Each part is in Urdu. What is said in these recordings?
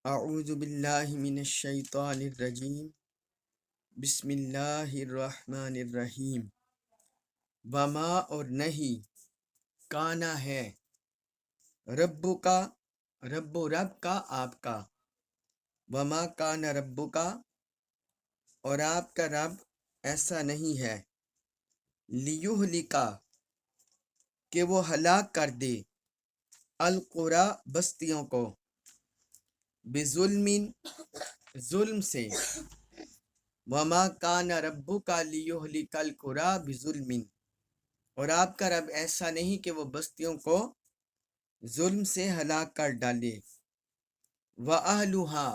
اعوذ باللہ من الشیطان الرجیم بسم اللہ الرحمن الرحیم وما اور نہیں کانا ہے ربو کا رب کا آپ کا وما کانا ربو کا اور آپ کا رب ایسا نہیں ہے لیہلکا کہ وہ ہلاک کر دے القری بستیوں کو بظلم ظلم سے وما کان ربک لیہلک القری بظلم اور آپ کا رب ایسا نہیں کہ وہ بستیوں کو ظلم سے ہلاک کر ڈالے وَأَهْلُهَا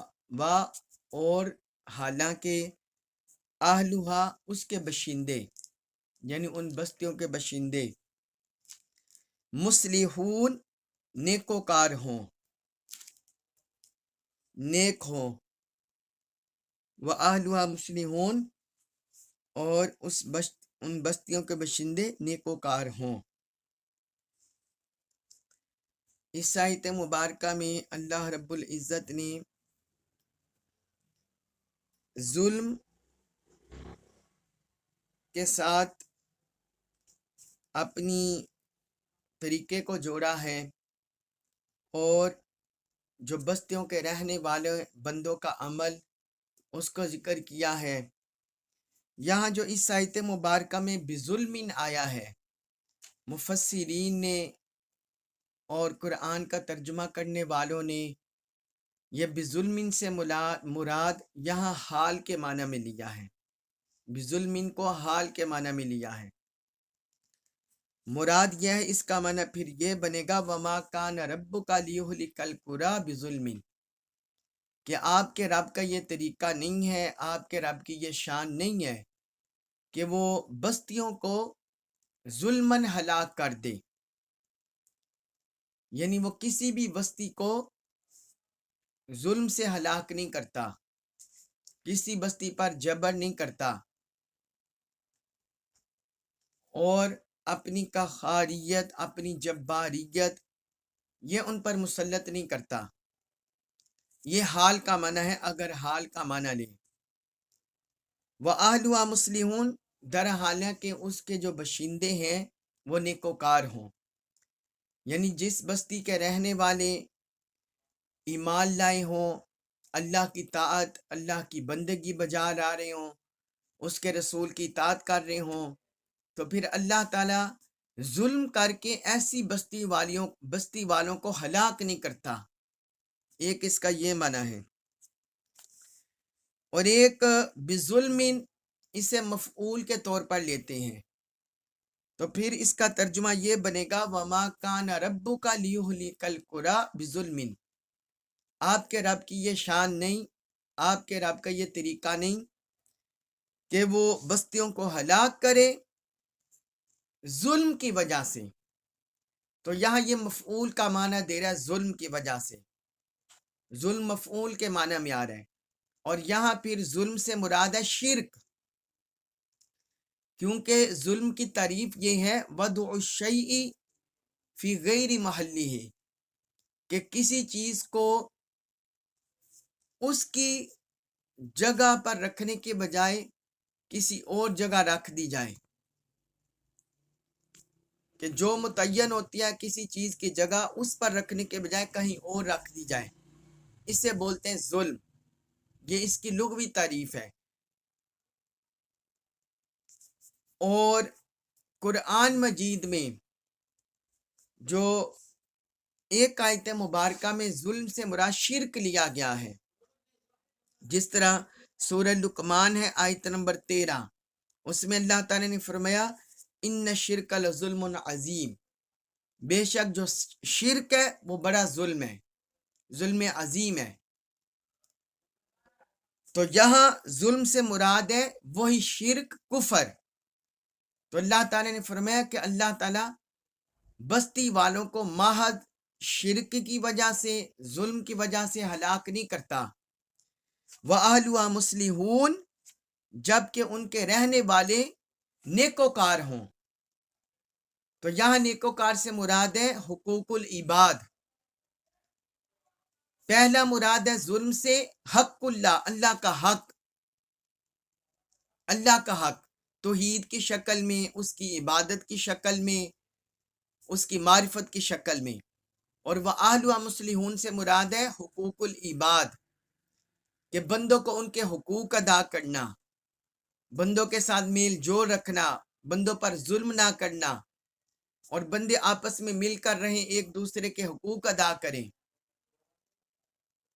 اور حالانکہ اہلُهَا اس کے باشندے یعنی ان بستیوں کے باشندے مصلحون نیکوکار ہوں نیک ہوں وَأَهْلُهَا مصلحون اور ان بستیوں کے باشندے نیکوکار ہوں۔ اس آیت مبارکہ میں اللہ رب العزت نے ظلم کے ساتھ اپنی طریقے کو جوڑا ہے اور جو بستیوں کے رہنے والے بندوں کا عمل اس کو ذکر کیا ہے۔ یہاں جو اس آیت مبارکہ میں بظلمن آیا ہے، مفسرین نے اور قرآن کا ترجمہ کرنے والوں نے یہ بظلمن سے مراد یہاں حال کے معنی میں لیا ہے، بظلمن کو حال کے معنی میں لیا ہے۔ مراد یہ ہے، اس کا معنی پھر یہ بنے گا وما کان ربک لیہلک القری بظلم، کہ آپ کے رب کا یہ طریقہ نہیں ہے، آپ کے رب کی یہ شان نہیں ہے کہ وہ بستیوں کو ظلمن ہلاک کر دے، یعنی وہ کسی بھی بستی کو ظلم سے ہلاک نہیں کرتا، کسی بستی پر جبر نہیں کرتا اور اپنی قہاریت اپنی جباریت یہ ان پر مسلط نہیں کرتا۔ یہ حال کا معنی ہے اگر حال کا معنی لیں۔ وَأَهْلُهَا مُصْلِحُونَ در حالانکہ اس کے جو باشندے ہیں وہ نیکوکار ہوں، یعنی جس بستی کے رہنے والے ایمان لائے ہوں، اللہ کی طاعت اللہ کی بندگی بجا لا رہے ہوں، اس کے رسول کی اطاعت کر رہے ہوں، تو پھر اللہ تعالیٰ ظلم کر کے ایسی بستی والوں کو ہلاک نہیں کرتا۔ ایک اس کا یہ معنی ہے، اور ایک بظلم اسے مفعول کے طور پر لیتے ہیں، تو پھر اس کا ترجمہ یہ بنے گا وما کان ربک لیہلک القری بظلم، آپ کے رب کی یہ شان نہیں، آپ کے رب کا یہ طریقہ نہیں کہ وہ بستیوں کو ہلاک کرے ظلم کی وجہ سے۔ تو یہاں یہ مفعول کا معنی دے رہا ہے ظلم کی وجہ سے، ظلم مفعول کے معنی میں آ رہا ہے، اور یہاں پھر ظلم سے مراد ہے شرک، کیونکہ ظلم کی تعریف یہ ہے وضع الشیء فی غیر محلہ، کہ کسی چیز کو اس کی جگہ پر رکھنے کے بجائے کسی اور جگہ رکھ دی جائے، کہ جو متعین ہوتی ہے کسی چیز کی جگہ اس پر رکھنے کے بجائے کہیں اور رکھ دی جائے، اسے بولتے ہیں ظلم، یہ اس کی لغوی تعریف ہے۔ اور قرآن مجید میں جو ایک آیت مبارکہ میں ظلم سے مراد شرک لیا گیا ہے، جس طرح سورہ لقمان ہے آیت نمبر 13، اس میں اللہ تعالیٰ نے فرمایا ان الشرک لظلم عظیم، بے شک جو شرک ہے وہ بڑا ظلم ہے، ظلم عظیم ہے۔ تو یہاں ظلم سے مراد ہے وہی شرک کفر، تو اللہ تعالیٰ نے فرمایا کہ اللہ تعالیٰ بستی والوں کو محض شرک کی وجہ سے ظلم کی وجہ سے ہلاک نہیں کرتا۔ وَأَهْلُهَا مُصْلِحُونَ جبکہ ان کے رہنے والے نیکوکار ہوں، تو یہاں نیکوکار سے مراد ہے حقوق العباد، پہلا مراد ہے ظلم سے حق اللہ، اللہ کا حق، اللہ کا حق توحید کی شکل میں، اس کی عبادت کی شکل میں، اس کی معرفت کی شکل میں۔ اور وَأَهْلُهَا مُصْلِحُونَ سے مراد ہے حقوق العباد، کہ بندوں کو ان کے حقوق ادا کرنا، بندوں کے ساتھ میل جول رکھنا، بندوں پر ظلم نہ کرنا، اور بندے آپس میں مل کر رہیں، ایک دوسرے کے حقوق ادا کریں۔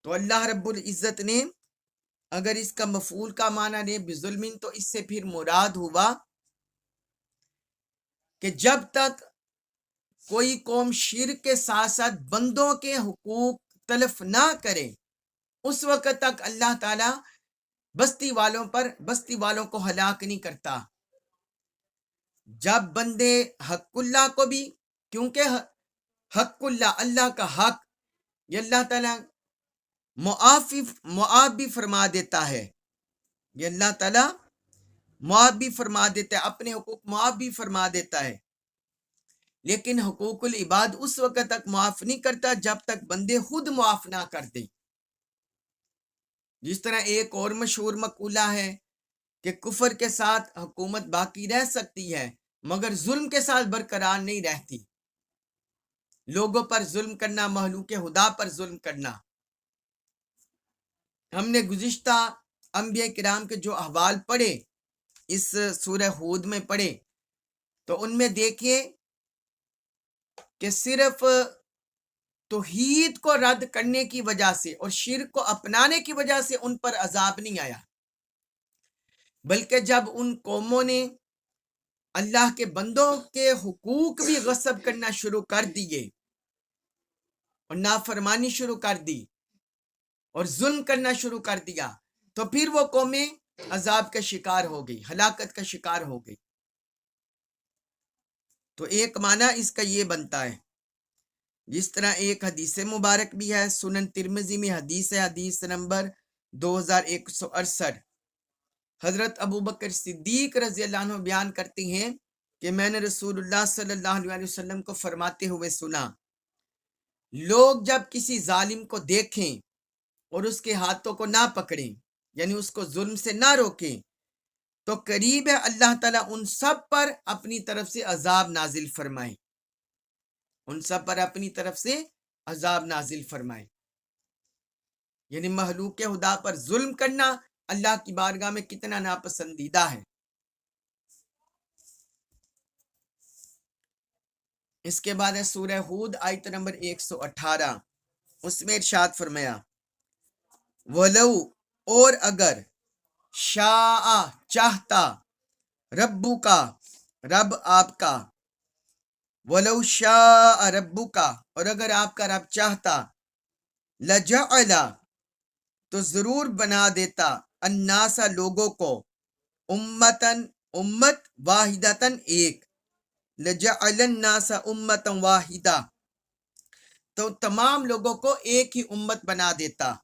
تو اللہ رب العزت نے اگر اس کا مفعول کا معنی لے بظلم، تو اس سے پھر مراد ہوا کہ جب تک کوئی قوم شرک کے ساتھ ساتھ بندوں کے حقوق تلف نہ کرے، اس وقت تک اللہ تعالی بستی والوں کو ہلاک نہیں کرتا۔ جب بندے حق اللہ کو بھی، کیونکہ حق اللہ، اللہ کا حق، یہ اللہ تعالیٰ معاف بھی فرما دیتا ہے، یہ اللہ تعالیٰ معاف بھی فرما دیتا ہے، اپنے حقوق معاف بھی فرما دیتا ہے، لیکن حقوق العباد اس وقت تک معاف نہیں کرتا جب تک بندے خود معاف نہ کر دیں۔ جس طرح ایک اور مشہور مقولہ ہے کہ کفر کے ساتھ حکومت باقی رہ سکتی ہے مگر ظلم کے ساتھ برقرار نہیں رہتی۔ لوگوں پر ظلم کرنا، مخلوق خدا پر ظلم کرنا۔ ہم نے گزشتہ انبیاء کرام کے جو احوال پڑھے، اس سورہ ہود میں پڑھے، تو ان میں دیکھیے کہ صرف توحید کو رد کرنے کی وجہ سے اور شرک کو اپنانے کی وجہ سے ان پر عذاب نہیں آیا، بلکہ جب ان قوموں نے اللہ کے بندوں کے حقوق بھی غصب کرنا شروع کر دیے اور نافرمانی شروع کر دی اور ظلم کرنا شروع کر دیا، تو پھر وہ قومیں عذاب کا شکار ہو گئی، ہلاکت کا شکار ہو گئی۔ تو ایک معنی اس کا یہ بنتا ہے، جس طرح ایک حدیث مبارک بھی ہے، سنن ترمذی میں حدیث ہے، حدیث نمبر 2168۔ حضرت ابوبکر صدیق رضی اللہ عنہ بیان کرتی ہیں کہ میں نے رسول اللہ صلی اللہ علیہ وسلم کو فرماتے ہوئے سنا، لوگ جب کسی ظالم کو دیکھیں اور اس کے ہاتھوں کو نہ پکڑیں، یعنی اس کو ظلم سے نہ روکیں، تو قریب ہے اللہ تعالیٰ ان سب پر اپنی طرف سے عذاب نازل فرمائے، ان سب پر اپنی طرف سے عذاب نازل فرمائے۔ یعنی مخلوق خدا پر ظلم کرنا اللہ کی بارگاہ میں کتنا ناپسندیدہ ہے۔ اس کے بعد ہے سورہ ہود آیت نمبر 118، اس میں ارشاد فرمایا، وَلَوْ اور اگر شاء چاہتا، ربو کا رب آپ کا، وَلَوْ شاء ربو کا اور اگر آپ کا رب چاہتا، لَجَعَلَ تو ضرور بنا دیتا، الناس لوگوں کو، امتن امت، واحدتن ایک، لَجَعَلَ النَّاسَ أُمَّةً وَاحِدَةً تو تمام لوگوں کو ایک ہی امت بنا دیتا۔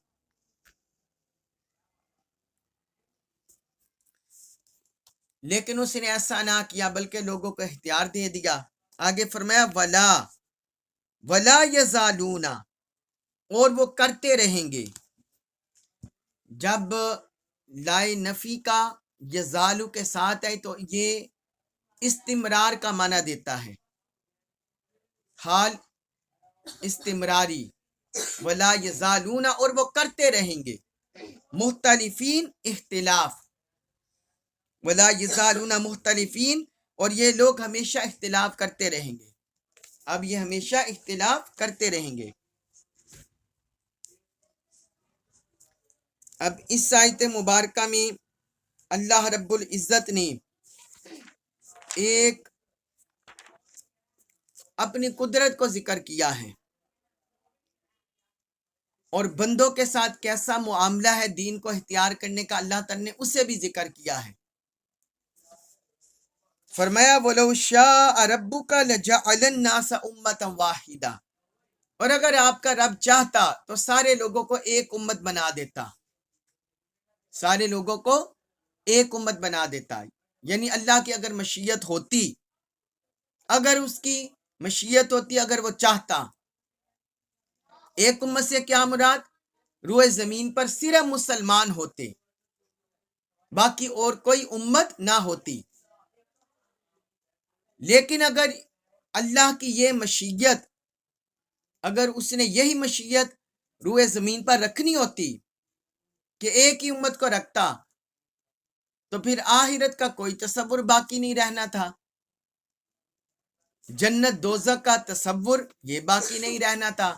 لیکن اس نے ایسا نہ کیا، بلکہ لوگوں کو اختیار دے دیا۔ آگے فرمایا وَلَا يَزَالُونَ اور وہ کرتے رہیں گے۔ جب لائے نفی کا یزالو کے ساتھ ہے تو یہ استمرار کا معنی دیتا ہے، حال استمراری۔ وَلَا يَزَالُونَ اور وہ کرتے رہیں گے، مختلفین اختلاف، وَلَا يَزَالُونَ مختلفین اور یہ لوگ ہمیشہ اختلاف کرتے رہیں گے۔ اب یہ ہمیشہ اختلاف کرتے رہیں گے۔ اب اس آیت مبارکہ میں اللہ رب العزت نے ایک اپنی قدرت کو ذکر کیا ہے اور بندوں کے ساتھ کیسا معاملہ ہے دین کو اختیار کرنے کا، اللہ تعالی نے اسے بھی ذکر کیا ہے۔ فرمایا وَلَوْ شَاءَ رَبُّكَ لَجَعَلَ النَّاسَ أُمَّةً وَاحِدَةً اور اگر آپ کا رب چاہتا تو سارے لوگوں کو ایک امت بنا دیتا، سارے لوگوں کو ایک امت بنا دیتا۔ یعنی اللہ کی اگر مشیت ہوتی، اگر اس کی مشیت ہوتی، اگر وہ چاہتا، ایک امت سے کیا مراد؟ روئے زمین پر صرف مسلمان ہوتے، باقی اور کوئی امت نہ ہوتی۔ لیکن اگر اللہ کی یہ مشیت، اگر اس نے یہی مشیت روئے زمین پر رکھنی ہوتی کہ ایک ہی امت کو رکھتا، تو پھر آخرت کا کوئی تصور باقی نہیں رہنا تھا، جنت دوزخ کا تصور یہ باقی نہیں رہنا تھا،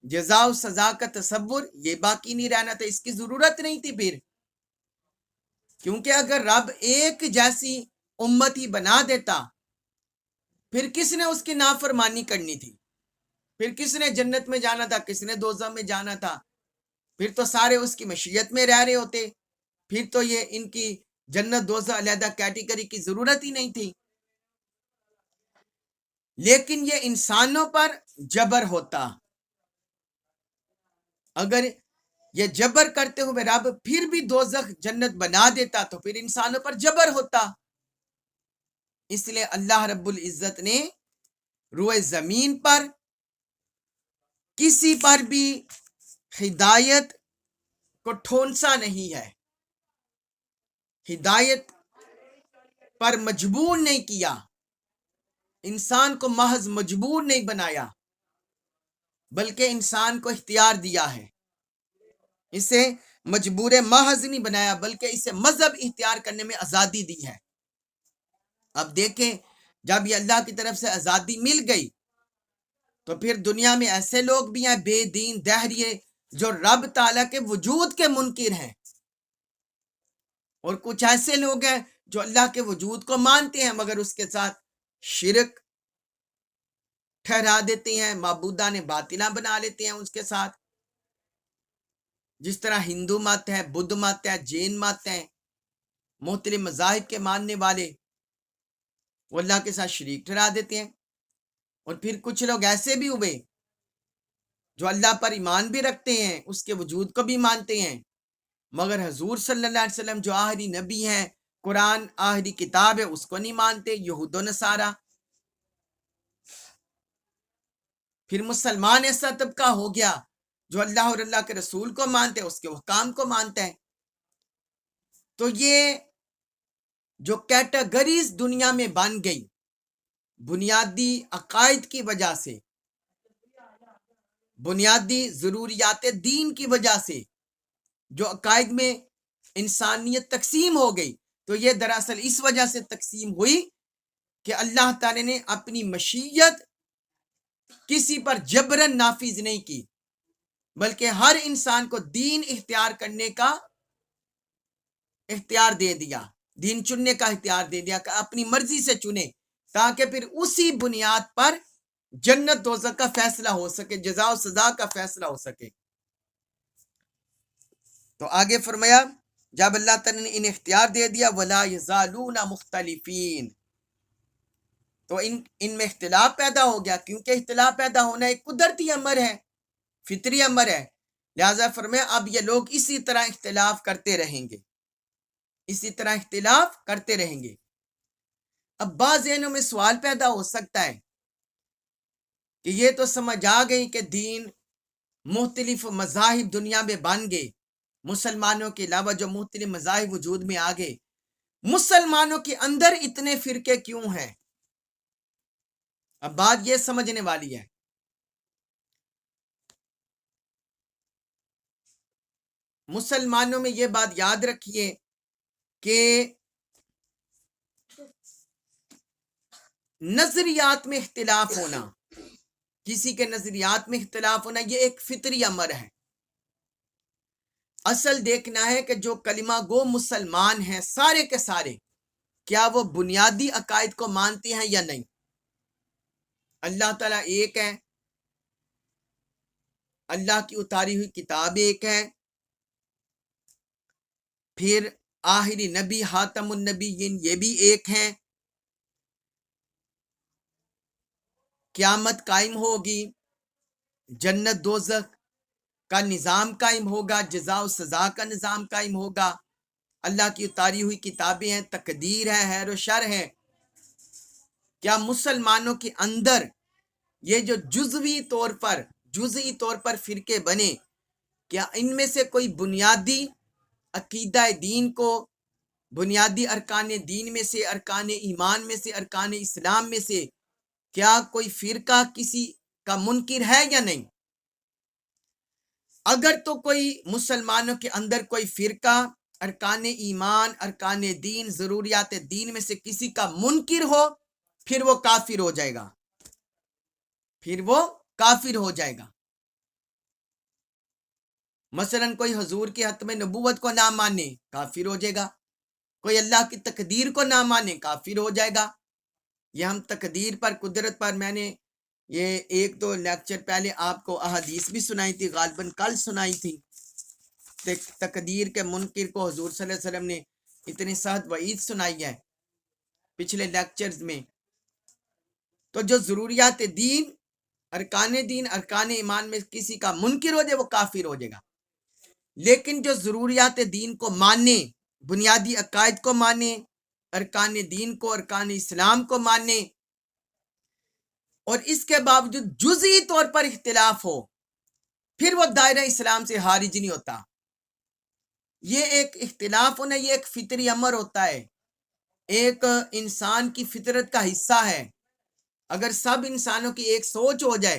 جزا و سزا کا تصور یہ باقی نہیں رہنا تھا، اس کی ضرورت نہیں تھی پھر، کیونکہ اگر رب ایک جیسی امت ہی بنا دیتا، پھر کس نے اس کی نافرمانی کرنی تھی؟ پھر کس نے جنت میں جانا تھا، کس نے دوزخ میں جانا تھا؟ پھر تو سارے اس کی مشیت میں رہ رہے ہوتے، پھر تو یہ ان کی جنت دوزخ علیحدہ کیٹیگری کی ضرورت ہی نہیں تھی۔ لیکن یہ انسانوں پر جبر ہوتا، اگر یہ جبر کرتے ہوئے رب پھر بھی دوزخ جنت بنا دیتا تو پھر انسانوں پر جبر ہوتا۔ اس لیے اللہ رب العزت نے روئے زمین پر کسی پر بھی ہدایت کو ٹھونسا نہیں ہے، ہدایت پر مجبور نہیں کیا، انسان کو محض مجبور نہیں بنایا، بلکہ انسان کو اختیار دیا ہے، اسے مجبور محض نہیں بنایا، بلکہ اسے مذہب اختیار کرنے میں آزادی دی ہے۔ اب دیکھیں، جب یہ اللہ کی طرف سے آزادی مل گئی تو پھر دنیا میں ایسے لوگ بھی ہیں بے دین دہریے جو رب تعالیٰ کے وجود کے منکر ہیں، اور کچھ ایسے لوگ ہیں جو اللہ کے وجود کو مانتے ہیں مگر اس کے ساتھ شرک ٹھہرا دیتے ہیں، معبودان باطلہ بنا لیتے ہیں اس کے ساتھ، جس طرح ہندو مت ہے، بدھ مت ہے، جین مت ہے، مختلف مذاہب کے ماننے والے وہ اللہ کے ساتھ شریک ٹھہرا دیتے ہیں۔ اور پھر کچھ لوگ ایسے بھی ہوئے جو اللہ پر ایمان بھی رکھتے ہیں، اس کے وجود کو بھی مانتے ہیں، مگر حضور صلی اللہ علیہ وسلم جو آخری نبی ہیں، قرآن آخری کتاب ہے، اس کو نہیں مانتے، یہود و نصارہ۔ پھر مسلمان ایسا طبقہ ہو گیا جو اللہ اور اللہ کے رسول کو مانتے ہیں، اس کے حکام کو مانتا ہے۔ تو یہ جو کیٹیگریز دنیا میں بن گئی بنیادی عقائد کی وجہ سے، بنیادی ضروریات دین کی وجہ سے، جو عقائد میں انسانیت تقسیم ہو گئی، تو یہ دراصل اس وجہ سے تقسیم ہوئی کہ اللہ تعالی نے اپنی مشیت کسی پر جبرن نافذ نہیں کی، بلکہ ہر انسان کو دین اختیار کرنے کا اختیار دے دیا، دین چننے کا اختیار دے دیا کہ اپنی مرضی سے چنے، تاکہ پھر اسی بنیاد پر جنت دوزخ کا فیصلہ ہو سکے، جزا و سزا کا فیصلہ ہو سکے۔ تو آگے فرمایا جب اللہ تعالیٰ نے انہیں اختیار دے دیا وَلَا يَزَالُونَ مُخْتَلِفِينَ، تو ان میں اختلاف پیدا ہو گیا، کیونکہ اختلاف پیدا ہونا ایک قدرتی امر ہے، فطری امر ہے، لہذا فرمایا اب یہ لوگ اسی طرح اختلاف کرتے رہیں گے، اسی طرح اختلاف کرتے رہیں گے۔ اب بعض ذہنوں میں سوال پیدا ہو سکتا ہے کہ یہ تو سمجھ آ گئی کہ دین مختلف مذاہب دنیا میں بن گئے، مسلمانوں کے علاوہ جو مختلف مذاہب وجود میں آ گئے، مسلمانوں کے اندر اتنے فرقے کیوں ہیں؟ اب بات یہ سمجھنے والی ہے، مسلمانوں میں یہ بات یاد رکھیے کہ نظریات میں اختلاف ہونا، کسی کے نظریات میں اختلاف ہونا، یہ ایک فطری امر ہے۔ اصل دیکھنا ہے کہ جو کلمہ گو مسلمان ہیں سارے کے سارے، کیا وہ بنیادی عقائد کو مانتے ہیں یا نہیں؟ اللہ تعالیٰ ایک ہے، اللہ کی اتاری ہوئی کتاب ایک ہے، پھر آخری نبی خاتم النبیین یہ بھی ایک ہیں، قیامت قائم ہوگی، جنت دوزخ کا نظام قائم ہوگا، جزا و سزا کا نظام قائم ہوگا، اللہ کی اتاری ہوئی کتابیں ہیں، تقدیر ہے، خیر و شر ہے۔ کیا مسلمانوں کے اندر یہ جو جزوی طور پر فرقے بنے، کیا ان میں سے کوئی بنیادی عقیدہ دین کو، بنیادی ارکان دین میں سے، ارکان ایمان میں سے، ارکان اسلام میں سے کیا کوئی فرقہ کسی کا منکر ہے یا نہیں؟ اگر تو کوئی مسلمانوں کے اندر کوئی فرقہ ارکان ایمان، ارکان دین، ضروریات دین میں سے کسی کا منکر ہو، پھر وہ کافر ہو جائے گا، پھر وہ کافر ہو جائے گا۔ مثلا کوئی حضور کی ختم نبوت کو نہ مانے، کافر ہو جائے گا۔ کوئی اللہ کی تقدیر کو نہ مانے، کافر ہو جائے گا۔ یہ ہم تقدیر پر، قدرت پر، میں نے یہ ایک دو لیکچر پہلے آپ کو احادیث بھی سنائی تھی، غالباً کل سنائی تھی۔ تقدیر کے منکر کو حضور صلی اللہ علیہ وسلم نے اتنی سخت وعید سنائی ہے پچھلے لیکچرز میں۔ تو جو ضروریات دین، ارکان ایمان میں کسی کا منکر ہو جائے وہ کافر ہو جائے گا۔ لیکن جو ضروریات دین کو مانے، بنیادی عقائد کو مانے، ارکان دین کو، ارکان اسلام کو مانے، اور اس کے باوجود جزئی طور پر اختلاف ہو، پھر وہ دائرہ اسلام سے خارج نہیں ہوتا۔ یہ ایک اختلاف ہونا، یہ ایک فطری امر ہوتا ہے، ایک انسان کی فطرت کا حصہ ہے۔ اگر سب انسانوں کی ایک سوچ ہو جائے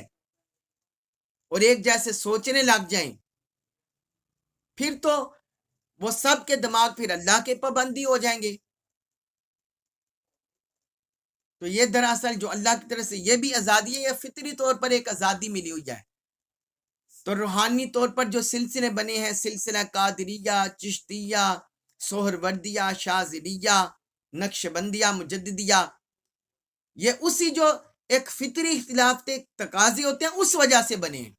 اور ایک جیسے سوچنے لگ جائیں، پھر تو وہ سب کے دماغ پھر اللہ کے پابندی ہو جائیں گے۔ تو یہ دراصل جو اللہ کی طرف سے یہ بھی آزادی ہے، یہ فطری طور پر ایک آزادی ملی ہوئی ہے۔ تو روحانی طور پر جو سلسلے بنے ہیں، سلسلہ قادریہ، چشتیہ، سہروردیہ، شاذلیہ، نقشبندیہ، مجددیہ، یہ اسی جو ایک فطری اختلاف کے تقاضے ہوتے ہیں اس وجہ سے بنے ہیں۔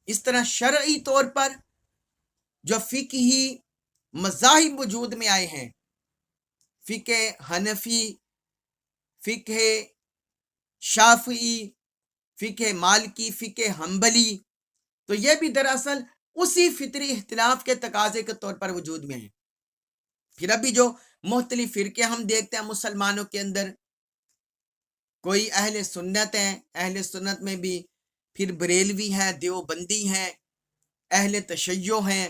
اس طرح شرعی طور پر جو فقہی مذاہب وجود میں آئے ہیں، فقہ حنفی، فقہ شافعی، فقہ مالکی، فقہ حنبلی، تو یہ بھی دراصل اسی فطری اختلاف کے تقاضے کے طور پر وجود میں ہیں۔ پھر ابھی جو مختلف فرقے ہم دیکھتے ہیں مسلمانوں کے اندر، کوئی اہل سنت ہیں، اہل سنت میں بھی پھر بریلوی ہیں، دیوبندی ہیں، اہل تشیع ہیں،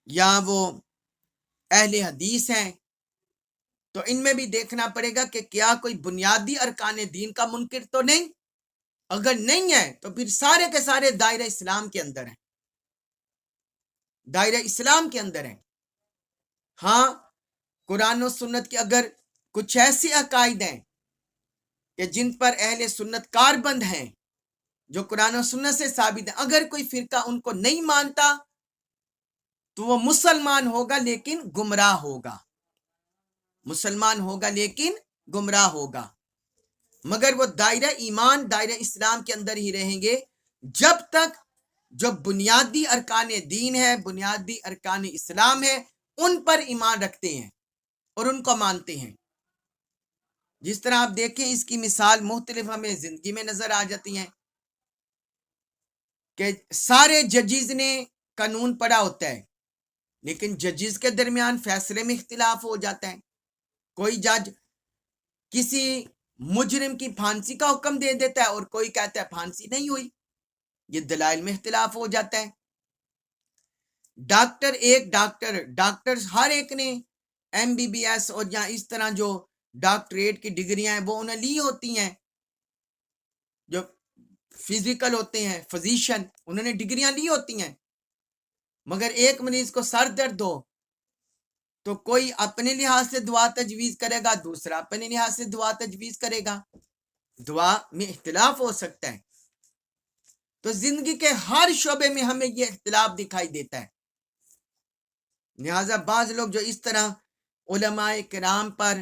یا وہ اہل حدیث ہیں، تو ان میں بھی دیکھنا پڑے گا کہ کیا کوئی بنیادی ارکان دین کا منکر تو نہیں۔ اگر نہیں ہے تو پھر سارے کے سارے دائرہ اسلام کے اندر ہیں، دائرہ اسلام کے اندر ہیں۔ ہاں، قرآن و سنت کے اگر کچھ ایسے عقائد ہیں کہ جن پر اہل سنت کاربند ہیں، جو قرآن و سنت سے ثابت ہیں، اگر کوئی فرقہ ان کو نہیں مانتا تو وہ مسلمان ہوگا لیکن گمراہ ہوگا، مسلمان ہوگا لیکن گمراہ ہوگا، مگر وہ دائرہ ایمان، دائرہ اسلام کے اندر ہی رہیں گے جب تک جو بنیادی ارکان دین ہے، بنیادی ارکان اسلام ہے، ان پر ایمان رکھتے ہیں اور ان کو مانتے ہیں۔ جس طرح آپ دیکھیں، اس کی مثال مختلف ہمیں زندگی میں نظر آ جاتی ہیں کہ سارے ججز نے قانون پڑھا ہوتا ہے، لیکن ججز کے درمیان فیصلے میں اختلاف ہو جاتا ہے۔ کوئی جج کسی مجرم کی پھانسی کا حکم دے دیتا ہے اور کوئی کہتا ہے پھانسی نہیں ہوئی، یہ دلائل میں اختلاف ہو جاتا ہے۔ ڈاکٹر ہر ایک نے MBBS اور یا اس طرح جو ڈاکٹریٹ کی ڈگریاں ہیں وہ انہیں لی ہوتی ہیں، جو فزیکل ہوتے ہیں، فزیشین، انہوں نے ڈگریاں لی ہوتی ہیں، مگر ایک مریض کو سر درد ہو تو کوئی اپنے لحاظ سے دعا تجویز کرے گا، دوسرا اپنے لحاظ سے دعا تجویز کرے گا، دعا میں اختلاف ہو سکتا ہے۔ تو زندگی کے ہر شعبے میں ہمیں یہ اختلاف دکھائی دیتا ہے۔ لہٰذا بعض لوگ جو اس طرح علماء کرام پر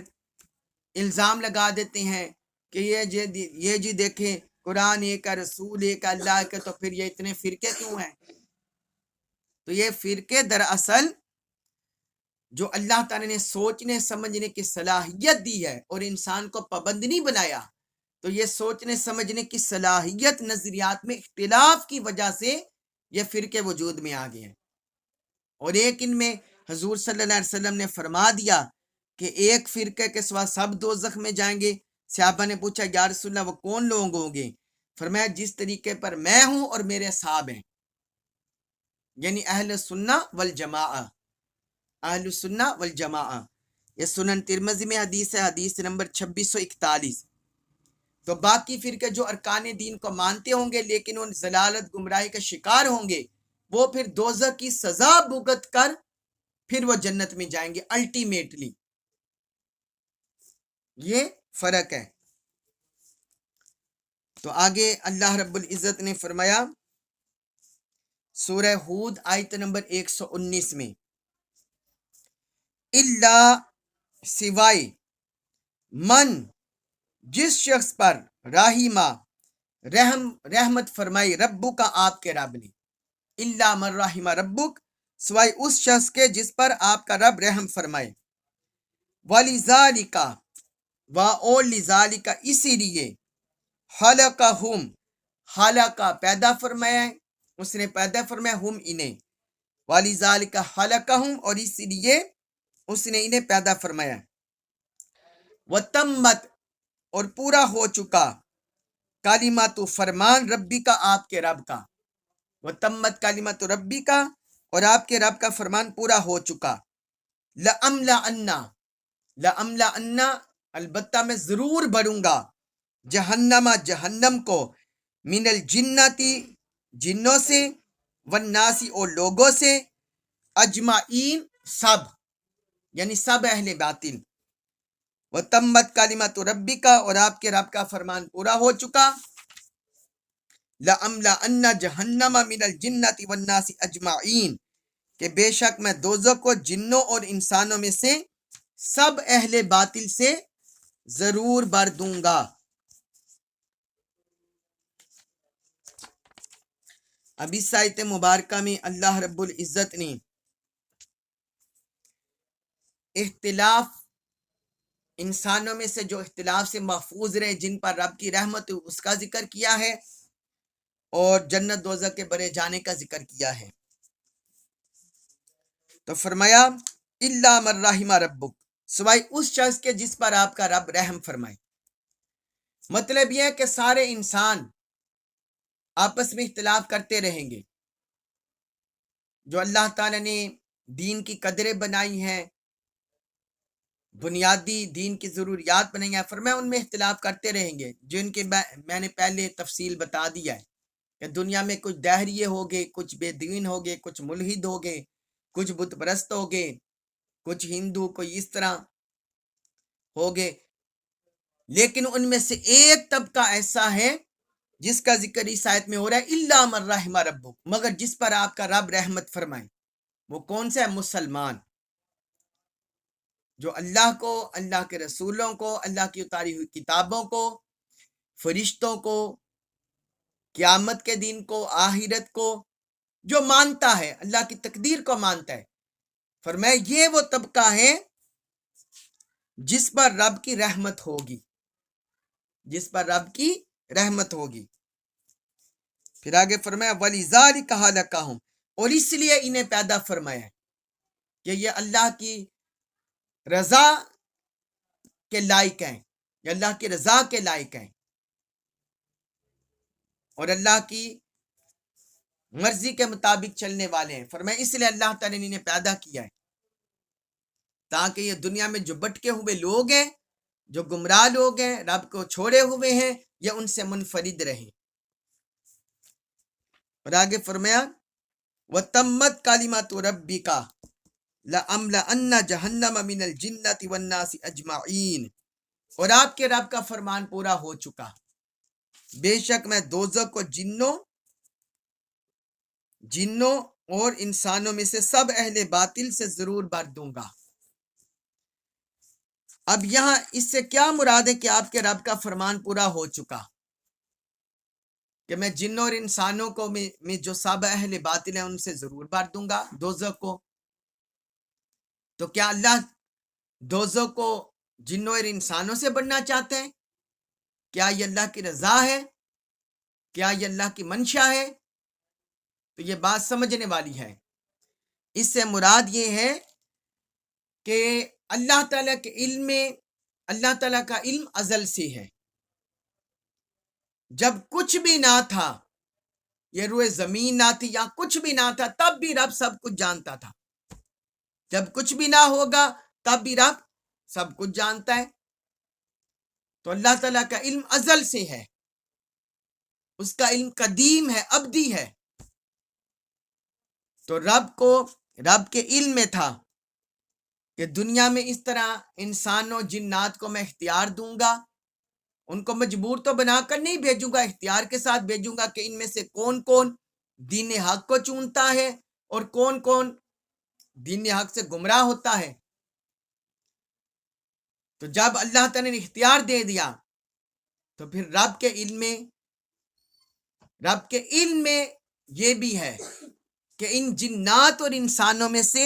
الزام لگا دیتے ہیں کہ یہ جی دیکھیں قرآن ایک ہے، رسول ایک ہے، اللہ کے، تو پھر یہ اتنے فرقے کیوں ہیں؟ تو یہ فرقے دراصل جو اللہ تعالیٰ نے سوچنے سمجھنے کی صلاحیت دی ہے اور انسان کو پابند نہیں بنایا، تو یہ سوچنے سمجھنے کی صلاحیت، نظریات میں اختلاف کی وجہ سے یہ فرقے وجود میں آ گئے ہیں۔ اور ایک ان میں حضور صلی اللہ علیہ وسلم نے فرما دیا کہ ایک فرقے کے سوا سب دوزخ میں جائیں گے۔ صحابہ نے پوچھا یا رسول اللہ وہ کون لوگ ہوں گے؟ فرمایا جس طریقے پر میں ہوں اور میرے اصحاب ہیں۔ یعنی اہل سنہ والجماع، اہل سنہ والجماع. یہ سنن ترمذی میں حدیث ہے، حدیث نمبر 2641. تو باقی فرقے جو ارکان دین کو مانتے ہوں گے لیکن ان ضلالت گمراہی کا شکار ہوں گے، وہ پھر دوزخ کی سزا بھگت کر پھر وہ جنت میں جائیں گے الٹیمیٹلی. یہ فرق ہے. تو آگے اللہ رب العزت نے فرمایا سورہ ہود آیت نمبر 119 میں، اللہ سوائے من جس شخص پر رحیمہ رحمت فرمائی ربو کا آپ کے رب نے، اللہ من رحمہ ربک سوائے اس شخص کے جس پر آپ کا رب رحم فرمائے، وَلِذَالِكَ اور لذالک اسی لیے، خلقہم خلق پیدا فرمایا ہے، اس نے پیدا فرمایا ہم انہیں، وَلِذَالِكَ خلقہم اور اسی لیے اس نے انہیں پیدا فرمایا، وَتَمَّتْ اور پورا ہو چکا، کلمات فرمان ربی کا آپ کے رب کا، وَتَمَّتْ کلمات ربی کا اور آپ کے رب کا فرمان پورا ہو چکا، لَأَمْلَأَنَّ البتہ میں ضرور بھروں گا، جہنم کو، من الجنتی جنوں سے، والناسی اور لوگوں سے، اجمعین سب، یعنی سب اہل باطل، وتمت کلمت ربی کا اور آپ کے رب کا فرمان پورا ہو چکا، لَأَمْلَأَنَّ جَهَنَّمَ مِنَ الْجِنَّةِ وَالنَّاسِ أَجْمَعِينَ کہ بے شک میں دوزخ کو جنوں اور انسانوں میں سے سب اہل باطل سے ضرور بھر دوں گا. اب اس آیت مبارکہ میں اللہ رب العزت نے اختلاف، انسانوں میں سے جو اختلاف سے محفوظ رہے، جن پر رب کی رحمت اس کا ذکر کیا ہے، اور جنت دوزخ کے بھرے جانے کا ذکر کیا ہے. تو فرمایا الا من رحم ربک سوائے اس شخص کے جس پر آپ کا رب رحم فرمائے. مطلب یہ ہے کہ سارے انسان آپس میں اختلاف کرتے رہیں گے. جو اللہ تعالیٰ نے دین کی قدریں بنائی ہیں، بنیادی دین کی ضروریات بنائی ہیں، فرمایا ان میں اختلاف کرتے رہیں گے، جن کے میں نے پہلے تفصیل بتا دیا ہے کہ دنیا میں کچھ دہریے ہوگے، کچھ بے دین ہوگے، کچھ ملحد ہوگے، کچھ بت پرست ہوگے، کچھ ہندو، کوئی اس طرح ہوگے، لیکن ان میں سے ایک طبقہ ایسا ہے جس کا ذکر اس آیت میں ہو رہا ہے، الا من رحم ربک مگر جس پر آپ کا رب رحمت فرمائے. وہ کون سا ہے؟ مسلمان، جو اللہ کو، اللہ کے رسولوں کو، اللہ کی اتاری ہوئی کتابوں کو، فرشتوں کو، قیامت کے دن کو، آخرت کو جو مانتا ہے، اللہ کی تقدیر کو مانتا ہے. فرمایا یہ وہ طبقہ ہے جس پر رب کی رحمت ہوگی، جس پر رب کی رحمت ہوگی. پھر آگے فرمایا وَلِذَالِكَ خَلَقَهُمْ اور اس لیے انہیں پیدا فرمایا ہے کہ یہ اللہ کی رضا کے لائق ہیں، یہ اللہ کی رضا کے لائق ہیں اور اللہ کی مرضی کے مطابق چلنے والے ہیں. فرمایا اس لیے اللہ تعالیٰ نے انہیں پیدا کیا ہے تاکہ یہ دنیا میں جو بٹکے ہوئے لوگ ہیں، جو گمراہ لوگ ہیں، رب کو چھوڑے ہوئے ہیں، یہ ان سے منفرد رہیں. اور آگے فرمایا وَتَمَّتْ کَلِمَاتُ رَبِّکَ لَأَمْلَأَنَّ جَهَنَّمَ مِنَ الْجِنَّةِ وَالنَّاسِ أَجْمَعِينَ اور آپ کے رب کا فرمان پورا ہو چکا، بے شک میں دوزخ کو جنوں اور انسانوں میں سے سب اہل باطل سے ضرور بھر دوں گا. اب یہاں اس سے کیا مراد ہے کہ آپ کے رب کا فرمان پورا ہو چکا، کہ میں جنوں اور انسانوں کو میں جو سب اہل باطل ہیں ان سے ضرور بھر دوں گا دوزخ کو. تو کیا اللہ دوزخ کو جنوں اور انسانوں سے بڑھنا چاہتے ہیں؟ کیا یہ اللہ کی رضا ہے؟ کیا یہ اللہ کی منشا ہے؟ تو یہ بات سمجھنے والی ہے. اس سے مراد یہ ہے کہ اللہ تعالیٰ کے علم میں، اللہ تعالیٰ کا علم ازل سے ہے. جب کچھ بھی نہ تھا یہ روئے زمین نہ تھی، یہاں کچھ بھی نہ تھا، تب بھی رب سب کچھ جانتا تھا. جب کچھ بھی نہ ہوگا تب بھی رب سب کچھ جانتا ہے. تو اللہ تعالیٰ کا علم ازل سے ہے، اس کا علم قدیم ہے، ابدی ہے. تو رب کے علم میں تھا کہ دنیا میں اس طرح انسانوں جنات کو میں اختیار دوں گا، ان کو مجبور تو بنا کر نہیں بھیجوں گا، اختیار کے ساتھ بھیجوں گا کہ ان میں سے کون کون دین حق کو چنتا ہے اور کون کون دین حق سے گمراہ ہوتا ہے. تو جب اللہ تعالیٰ نے اختیار دے دیا تو پھر رب کے علم میں یہ بھی ہے کہ ان جنات اور انسانوں میں سے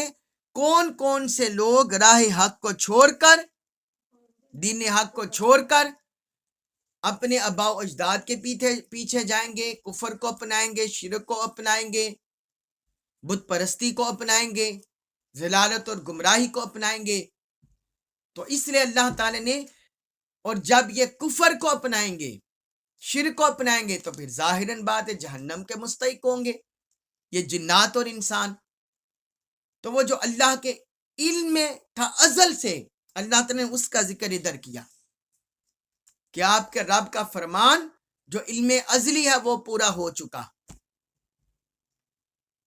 کون کون سے لوگ راہ حق کو چھوڑ کر، دین حق کو چھوڑ کر اپنے آباء و اجداد کے پیچھے جائیں گے، کفر کو اپنائیں گے، شرک کو اپنائیں گے، بت پرستی کو اپنائیں گے، ضلالت اور گمراہی کو اپنائیں گے. تو اس لیے اللہ تعالی نے، اور جب یہ کفر کو اپنائیں گے، شرک کو اپنائیں گے، تو پھر ظاہراً بات ہے جہنم کے مستحق ہوں گے یہ جنات اور انسان. تو وہ جو اللہ کے علم میں تھا ازل سے، اللہ تعالی نے اس کا ذکر ادھر کیا کہ آپ کے رب کا فرمان جو علم ازلی ہے وہ پورا ہو چکا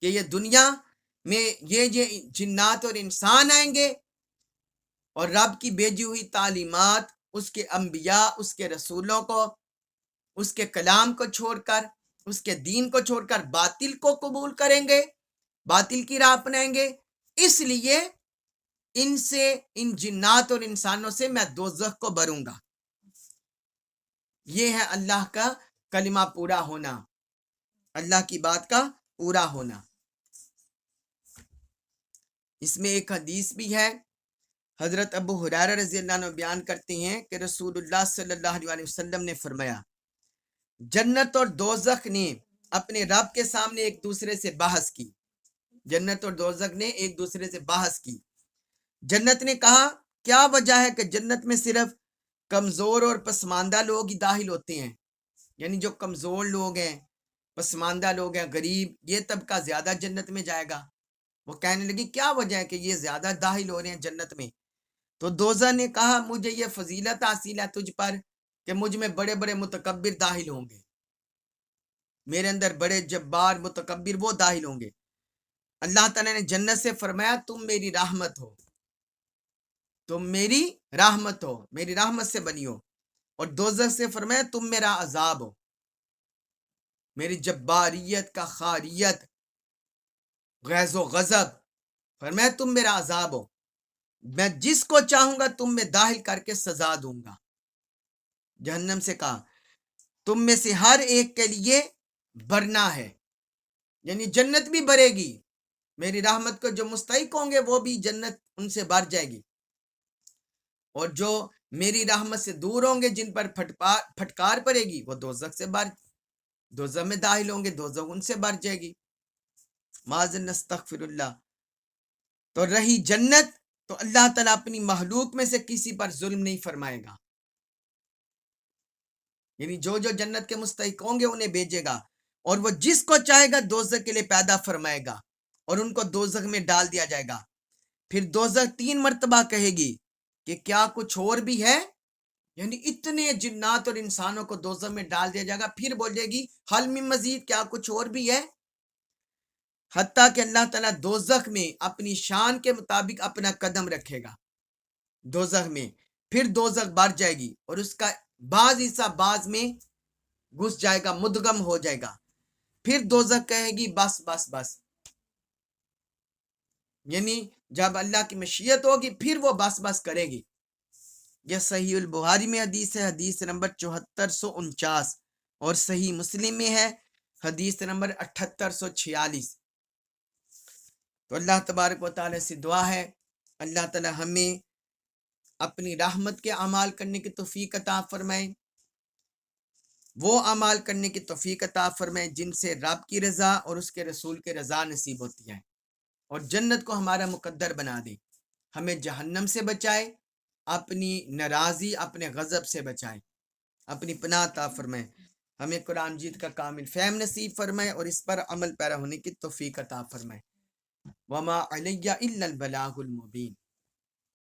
کہ یہ دنیا میں یہ جنات اور انسان آئیں گے اور رب کی بھیجی ہوئی تعلیمات، اس کے انبیاء، اس کے رسولوں کو، اس کے کلام کو چھوڑ کر، اس کے دین کو چھوڑ کر باطل کو قبول کریں گے، باطل کی راہ اپنائیں گے. اس لیے ان جنات اور انسانوں سے میں دوزخ کو بھروں گا. یہ ہے اللہ کا کلمہ پورا ہونا، اللہ کی بات کا پورا ہونا. اس میں ایک حدیث بھی ہے، حضرت ابو ہریرہ رضی اللہ عنہ بیان کرتے ہیں کہ رسول اللہ صلی اللہ علیہ وسلم نے فرمایا، جنت اور دوزخ نے اپنے رب کے سامنے ایک دوسرے سے بحث کی. جنت اور دوزخ نے ایک دوسرے سے بحث کی. جنت نے کہا، کیا وجہ ہے کہ جنت میں صرف کمزور اور پسماندہ لوگ ہی داخل ہوتے ہیں؟ یعنی جو کمزور لوگ ہیں، پسماندہ لوگ ہیں، غریب، یہ طبقہ زیادہ جنت میں جائے گا. وہ کہنے لگی کیا وجہ ہے کہ یہ زیادہ داخل ہو رہے ہیں جنت میں؟ تو دوزخ نے کہا، مجھے یہ فضیلت حاصل ہے تجھ پر کہ مجھ میں بڑے بڑے متکبر داخل ہوں گے، میرے اندر بڑے جبار متکبر وہ داخل ہوں گے. اللہ تعالیٰ نے جنت سے فرمایا، تم میری رحمت ہو، تم میری رحمت ہو، میری رحمت سے بنی ہو. اور دوزخ سے فرمایا، تم میرا عذاب ہو، میری جباریت کا خاریت، غیظ و غضب. فرمایا تم میرا عذاب ہو، میں جس کو چاہوں گا تم میں داخل کر کے سزا دوں گا. جہنم سے کہا، تم میں سے ہر ایک کے لیے بھرنا ہے، یعنی جنت بھی بھرے گی، میری رحمت کو جو مستحق ہوں گے وہ بھی جنت ان سے بھر جائے گی، اور جو میری رحمت سے دور ہوں گے، جن پر پھٹکار پڑے گی، وہ دوزخ میں داخل ہوں گے، دوزخ ان سے بھر جائے گی. معاذ نستغفر اللہ. تو رہی جنت، تو اللہ تعالیٰ اپنی مخلوق میں سے کسی پر ظلم نہیں فرمائے گا، یعنی جو جنت کے مستحق ہوں گے انہیں بھیجے گا، اور وہ جس کو چاہے گا دوزخ کے لیے پیدا فرمائے گا اور ان کو دوزخ میں ڈال دیا جائے گا. پھر دوزخ 3 مرتبہ کہے گی کہ کیا کچھ اور بھی ہے، یعنی اتنے جنات اور انسانوں کو دوزخ میں ڈال دیا جائے گا. پھر بولے گی حل من مزید، کیا کچھ اور بھی ہے؟ حتیٰ کہ اللہ تعالیٰ دوزخ میں اپنی شان کے مطابق اپنا قدم رکھے گا دوزخ میں، پھر دوزخ بھر جائے گی اور اس کا بعض حصہ بعض میں گھس جائے گا، مدغم ہو جائے گا. پھر دوزخ کہے گی بس بس بس، یعنی جب اللہ کی مشیت ہوگی پھر وہ بس بس کرے گی. یہ صحیح البخاری میں حدیث ہے، حدیث نمبر 7449، اور صحیح مسلم میں ہے حدیث نمبر 7846. تو اللہ تبارک و تعالی سے دعا ہے، اللہ تعالی ہمیں اپنی رحمت کے اعمال کرنے کی توفیق عطا فرمائے، وہ اعمال کرنے کی توفیق عطا فرمائے جن سے رب کی رضا اور اس کے رسول کے رضا نصیب ہوتی ہے، اور جنت کو ہمارا مقدر بنا دے. ہمیں جہنم سے بچائے، اپنی ناراضی، اپنے غضب سے بچائے، اپنی پناہ عطا فرمائے. ہمیں قرآن جیت کا کامل فہم نصیب فرمائے اور اس پر عمل پیرا ہونے کی توفیق عطا فرمائے۔ وما علیہ الا البلاغ المبین۔